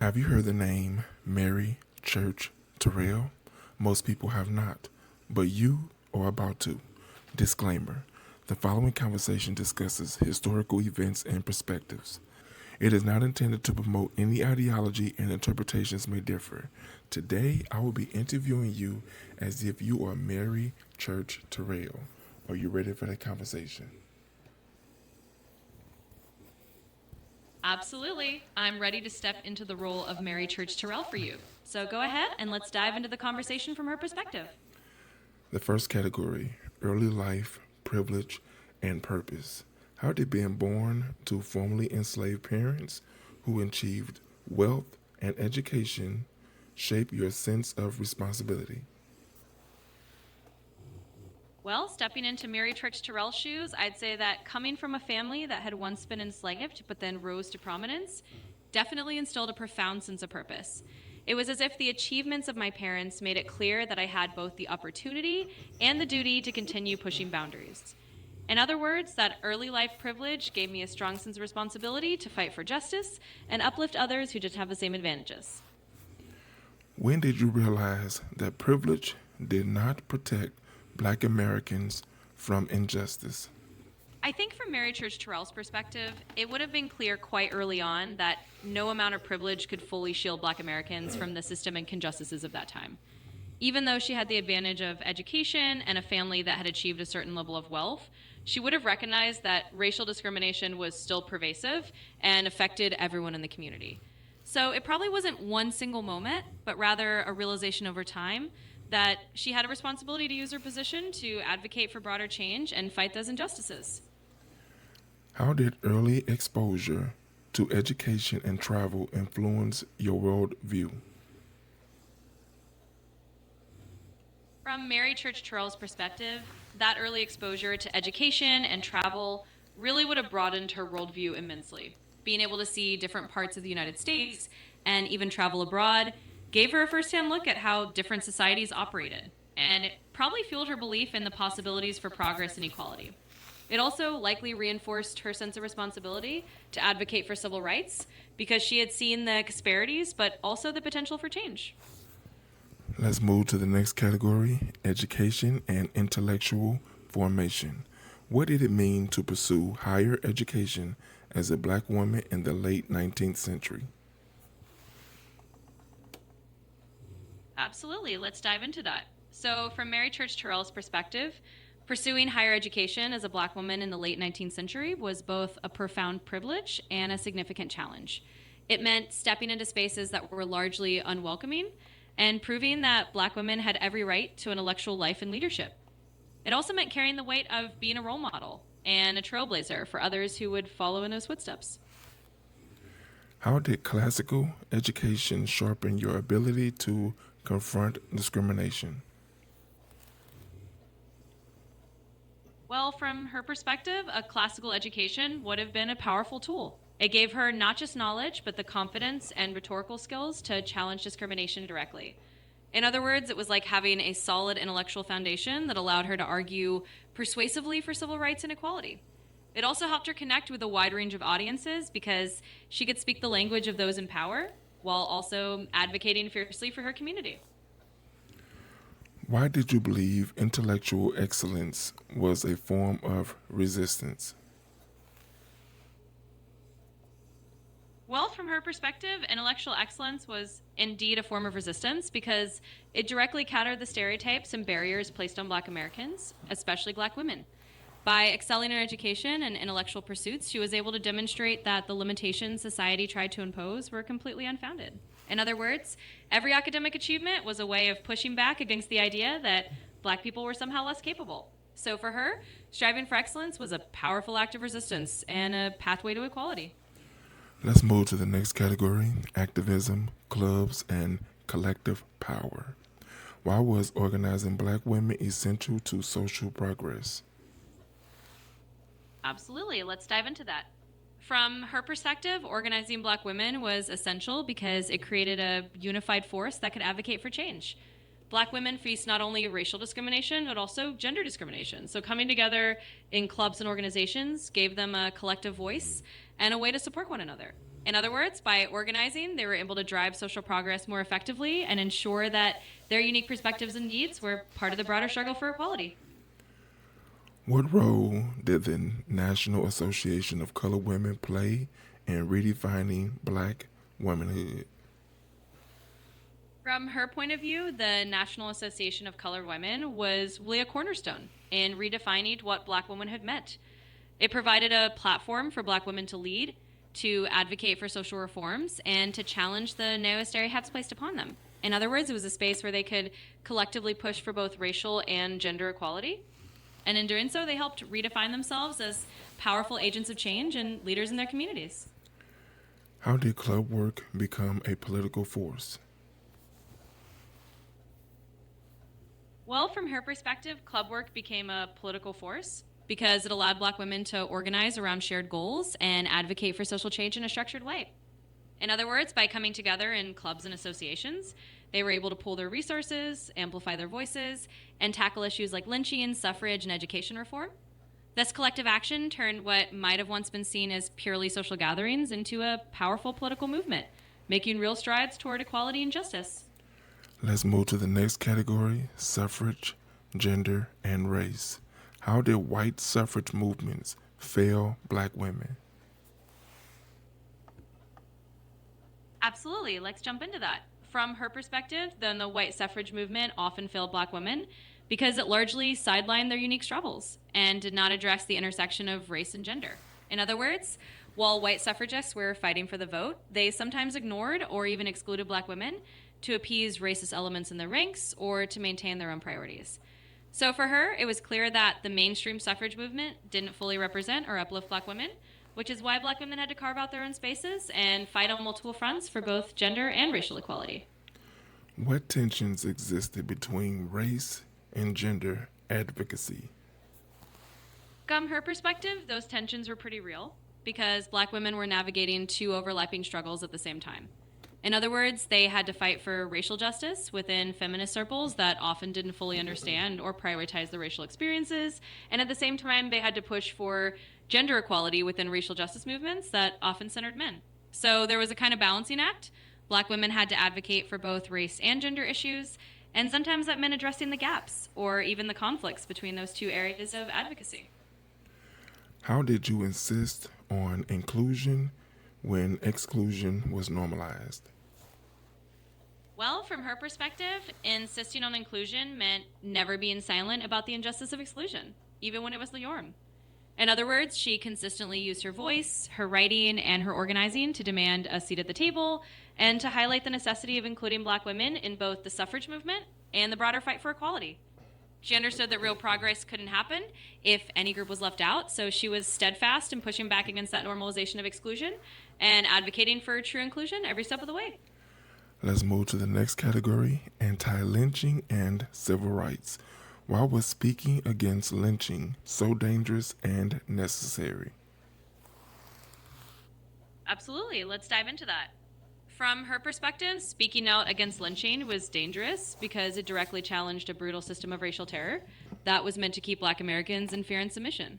Have you heard the name Mary Church Terrell? Most people have not, but you are about to. Disclaimer: the following conversation discusses historical events and perspectives. It is not intended to promote any ideology, and interpretations may differ. Today, I will be interviewing you as if you are Mary Church Terrell. Are you ready for that conversation? Absolutely. I'm ready to step into the role of Mary Church Terrell for you. So go ahead and let's dive into the conversation from her perspective. The first category: early life, privilege, and purpose. How did being born to formerly enslaved parents who achieved wealth and education shape your sense of responsibility? Well, stepping into Mary Church Terrell's shoes, I'd say that coming from a family that had once been enslaved but then rose to prominence definitely instilled a profound sense of purpose. It was as if the achievements of my parents made it clear that I had both the opportunity and the duty to continue pushing boundaries. In other words, that early life privilege gave me a strong sense of responsibility to fight for justice and uplift others who didn't have the same advantages. When did you realize that privilege did not protect Black Americans from injustice? I think from Mary Church Terrell's perspective, it would have been clear quite early on that no amount of privilege could fully shield Black Americans from the systemic injustices of that time. Even though she had the advantage of education and a family that had achieved a certain level of wealth, she would have recognized that racial discrimination was still pervasive and affected everyone in the community. So it probably wasn't one single moment, but rather a realization over time that she had a responsibility to use her position to advocate for broader change and fight those injustices. How did early exposure to education and travel influence your worldview? From Mary Church Terrell's perspective, that early exposure to education and travel really would have broadened her worldview immensely. Being able to see different parts of the United States and even travel abroad gave her a firsthand look at how different societies operated, and it probably fueled her belief in the possibilities for progress and equality. It also likely reinforced her sense of responsibility to advocate for civil rights because she had seen the disparities, but also the potential for change. Let's move to the next category: education and intellectual formation. What did it mean to pursue higher education as a Black woman in the late 19th century? Absolutely. Let's dive into that. So, from Mary Church Terrell's perspective, pursuing higher education as a Black woman in the late 19th century was both a profound privilege and a significant challenge. It meant stepping into spaces that were largely unwelcoming and proving that Black women had every right to intellectual life and leadership. It also meant carrying the weight of being a role model and a trailblazer for others who would follow in those footsteps. How did classical education sharpen your ability to confront discrimination? Well, from her perspective, a classical education would have been a powerful tool. It gave her not just knowledge, but the confidence and rhetorical skills to challenge discrimination directly. In other words, it was like having a solid intellectual foundation that allowed her to argue persuasively for civil rights and equality. It also helped her connect with a wide range of audiences because she could speak the language of those in power while also advocating fiercely for her community. Why did you believe intellectual excellence was a form of resistance? Well, from her perspective, intellectual excellence was indeed a form of resistance because it directly countered the stereotypes and barriers placed on Black Americans, especially Black women. By excelling in education and intellectual pursuits, she was able to demonstrate that the limitations society tried to impose were completely unfounded. In other words, every academic achievement was a way of pushing back against the idea that Black people were somehow less capable. So for her, striving for excellence was a powerful act of resistance and a pathway to equality. Let's move to the next category: activism, clubs, and collective power. Why was organizing Black women essential to social progress? Absolutely. Let's dive into that. From her perspective, organizing Black women was essential because it created a unified force that could advocate for change. Black women faced not only racial discrimination, but also gender discrimination. So coming together in clubs and organizations gave them a collective voice and a way to support one another. In other words, by organizing, they were able to drive social progress more effectively and ensure that their unique perspectives and needs were part of the broader struggle for equality. What role did the National Association of Colored Women play in redefining Black womanhood? From her point of view, the National Association of Colored Women was really a cornerstone in redefining what Black womanhood meant. It provided a platform for Black women to lead, to advocate for social reforms, and to challenge the narrow stereotypes placed upon them. In other words, it was a space where they could collectively push for both racial and gender equality. And in doing so, they helped redefine themselves as powerful agents of change and leaders in their communities. How did club work become a political force? Well, from her perspective, club work became a political force because it allowed Black women to organize around shared goals and advocate for social change in a structured way. In other words, by coming together in clubs and associations, they were able to pool their resources, amplify their voices, and tackle issues like lynching, suffrage, and education reform. This collective action turned what might have once been seen as purely social gatherings into a powerful political movement, making real strides toward equality and justice. Let's move to the next category, suffrage, gender, and race. How did white suffrage movements fail Black women? Absolutely. Let's jump into that. From her perspective, then the white suffrage movement often failed Black women because it largely sidelined their unique struggles and did not address the intersection of race and gender. In other words, while white suffragists were fighting for the vote, they sometimes ignored or even excluded Black women to appease racist elements in their ranks or to maintain their own priorities. So for her, it was clear that the mainstream suffrage movement didn't fully represent or uplift Black women, which is why Black women had to carve out their own spaces and fight on multiple fronts for both gender and racial equality. What tensions existed between race and gender advocacy? From her perspective, those tensions were pretty real because Black women were navigating two overlapping struggles at the same time. In other words, they had to fight for racial justice within feminist circles that often didn't fully understand or prioritize the racial experiences, and at the same time, they had to push for gender equality within racial justice movements that often centered men. So there was a kind of balancing act. Black women had to advocate for both race and gender issues, and sometimes that meant addressing the gaps or even the conflicts between those two areas of advocacy. How did you insist on inclusion when exclusion was normalized? Well, from her perspective, insisting on inclusion meant never being silent about the injustice of exclusion, even when it was the norm. In other words, she consistently used her voice, her writing, and her organizing to demand a seat at the table and to highlight the necessity of including Black women in both the suffrage movement and the broader fight for equality. She understood that real progress couldn't happen if any group was left out, so she was steadfast in pushing back against that normalization of exclusion and advocating for true inclusion every step of the way. Let's move to the next category, anti-lynching and civil rights. Why was speaking against lynching so dangerous and necessary? Absolutely. Let's dive into that. From her perspective, speaking out against lynching was dangerous because it directly challenged a brutal system of racial terror that was meant to keep Black Americans in fear and submission.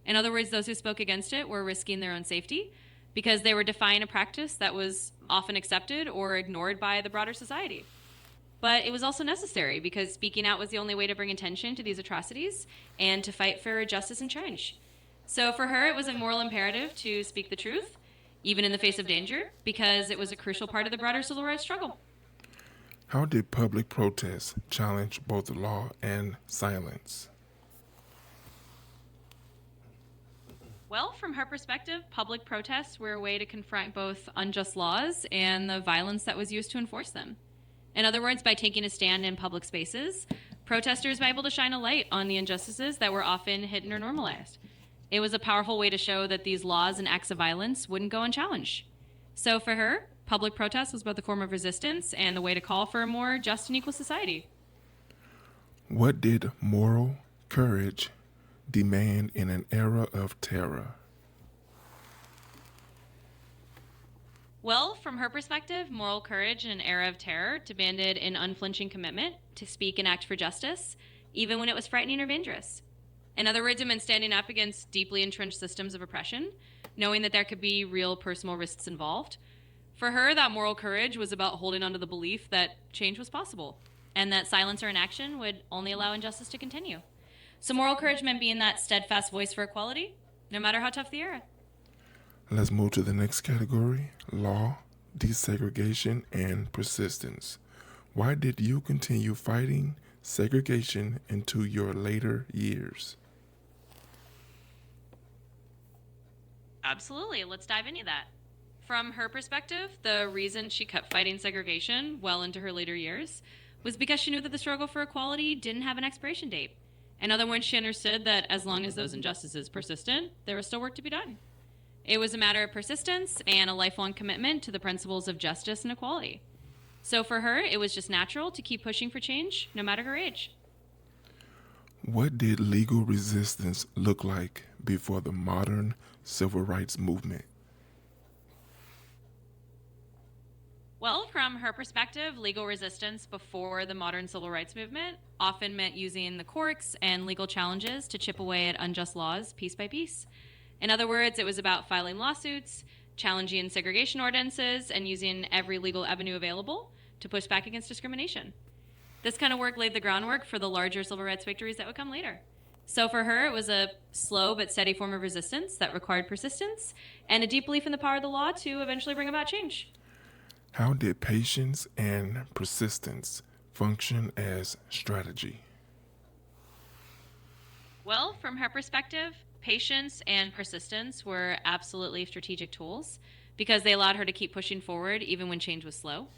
In other words, those who spoke against it were risking their own safety because they were defying a practice that was often accepted or ignored by the broader society. But it was also necessary because speaking out was the only way to bring attention to these atrocities and to fight for justice and change. So for her, it was a moral imperative to speak the truth, even in the face of danger, because it was a crucial part of the broader civil rights struggle. How did public protests challenge both law and silence? Well, from her perspective, public protests were a way to confront both unjust laws and the violence that was used to enforce them. In other words, by taking a stand in public spaces, protesters were able to shine a light on the injustices that were often hidden or normalized. It was a powerful way to show that these laws and acts of violence wouldn't go unchallenged. So for her, public protest was both a form of resistance and the way to call for a more just and equal society. What did moral courage demand in an era of terror? Well, from her perspective, moral courage in an era of terror demanded an unflinching commitment to speak and act for justice, even when it was frightening or dangerous. In other words, it meant standing up against deeply entrenched systems of oppression, knowing that there could be real personal risks involved. For her, that moral courage was about holding on to the belief that change was possible and that silence or inaction would only allow injustice to continue. So moral courage meant being that steadfast voice for equality, no matter how tough the era. Let's move to the next category: law, desegregation, and persistence. Why did you continue fighting segregation into your later years? Absolutely. Let's dive into that. From her perspective, the reason she kept fighting segregation well into her later years was because she knew that the struggle for equality didn't have an expiration date. In other words, she understood that as long as those injustices persisted, there was still work to be done. It was a matter of persistence and a lifelong commitment to the principles of justice and equality. So for her, it was just natural to keep pushing for change, no matter her age. What did legal resistance look like before the modern civil rights movement? Well, from her perspective, legal resistance before the modern civil rights movement often meant using the courts and legal challenges to chip away at unjust laws piece by piece. In other words, it was about filing lawsuits, challenging segregation ordinances, and using every legal avenue available to push back against discrimination. This kind of work laid the groundwork for the larger civil rights victories that would come later. So for her, it was a slow but steady form of resistance that required persistence and a deep belief in the power of the law to eventually bring about change. How did patience and persistence function as strategy? Well, from her perspective, patience and persistence were absolutely strategic tools because they allowed her to keep pushing forward even when change was slow.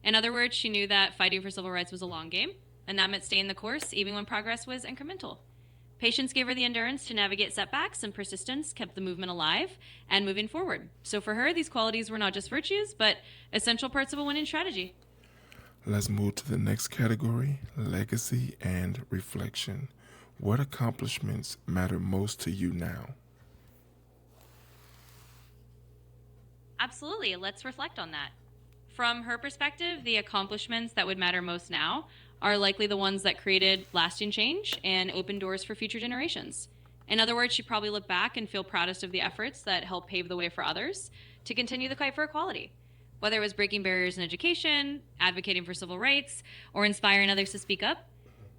In other words, she knew that fighting for civil rights was a long game, and that meant staying the course even when progress was incremental. Patience gave her the endurance to navigate setbacks, and persistence kept the movement alive and moving forward. So for her, these qualities were not just virtues, but essential parts of a winning strategy. Let's move to the next category: legacy and reflection. What accomplishments matter most to you now? Absolutely, let's reflect on that. From her perspective, the accomplishments that would matter most now are likely the ones that created lasting change and opened doors for future generations. In other words, she'd probably look back and feel proudest of the efforts that helped pave the way for others to continue the fight for equality. Whether it was breaking barriers in education, advocating for civil rights, or inspiring others to speak up,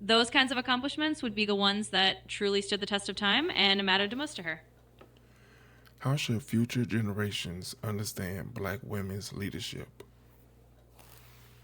those kinds of accomplishments would be the ones that truly stood the test of time and mattered the most to her. How should future generations understand Black women's leadership?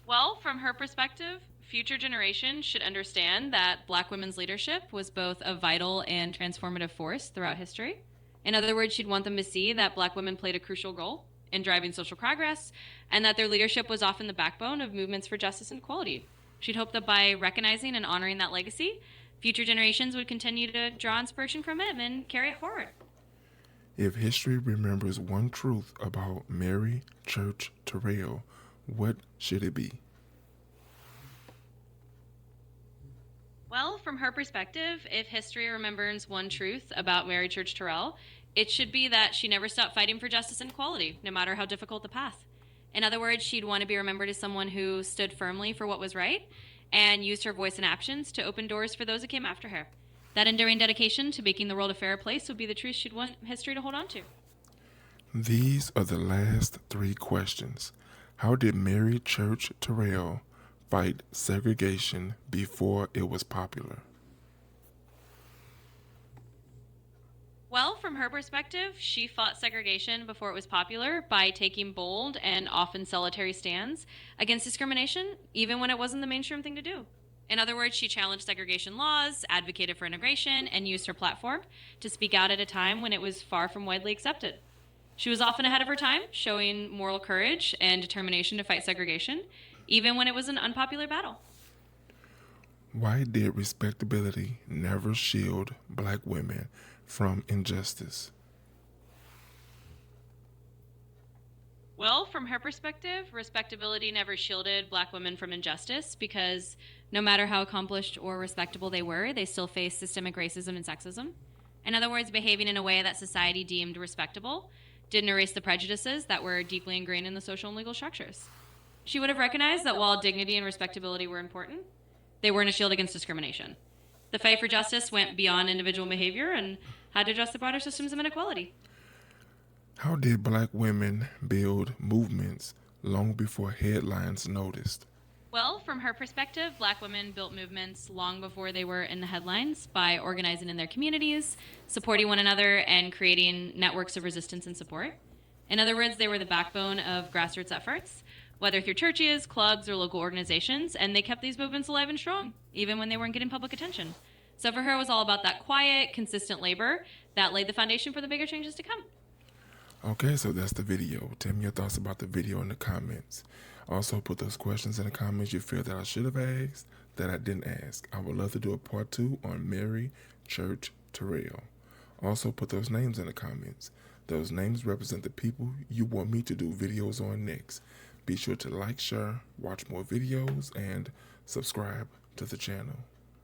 Well, from her perspective, future generations should understand that Black women's leadership was both a vital and transformative force throughout history. In other words, she'd want them to see that Black women played a crucial role in driving social progress and that their leadership was often the backbone of movements for justice and equality. She'd hope that by recognizing and honoring that legacy, future generations would continue to draw inspiration from it and carry it forward. If history remembers one truth about Mary Church Terrell, what should it be? Well, from her perspective, if history remembers one truth about Mary Church Terrell, it should be that she never stopped fighting for justice and equality, no matter how difficult the path. In other words, she'd want to be remembered as someone who stood firmly for what was right and used her voice and actions to open doors for those who came after her. That enduring dedication to making the world a fairer place would be the truth she'd want history to hold on to. These are the last three questions. How did Mary Church Terrell fight segregation before it was popular? Well, from her perspective, she fought segregation before it was popular by taking bold and often solitary stands against discrimination, even when it wasn't the mainstream thing to do. In other words, she challenged segregation laws, advocated for integration, and used her platform to speak out at a time when it was far from widely accepted. She was often ahead of her time, showing moral courage and determination to fight segregation, even when it was an unpopular battle. Why did respectability never shield Black women from injustice? Well, from her perspective, respectability never shielded Black women from injustice because no matter how accomplished or respectable they were, they still faced systemic racism and sexism. In other words, behaving in a way that society deemed respectable didn't erase the prejudices that were deeply ingrained in the social and legal structures. She would have recognized that while dignity and respectability were important, they weren't a shield against discrimination. The fight for justice went beyond individual behavior and had to address the broader systems of inequality. How did black women build movements long before headlines noticed? Well, from her perspective, black women built movements long before they were in the headlines by organizing in their communities, supporting one another, and creating networks of resistance and support. In other words, they were the backbone of grassroots efforts, whether through churches, clubs, or local organizations, and they kept these movements alive and strong, even when they weren't getting public attention. So for her, it was all about that quiet, consistent labor that laid the foundation for the bigger changes to come. Okay, so that's the video. Tell me your thoughts about the video in the comments. Also, put those questions in the comments you feel that I should have asked that I didn't ask. I would love to do a part 2 on Mary Church Terrell. Also, put those names in the comments. Those names represent the people you want me to do videos on next. Be sure to like, share, watch more videos, and subscribe to the channel.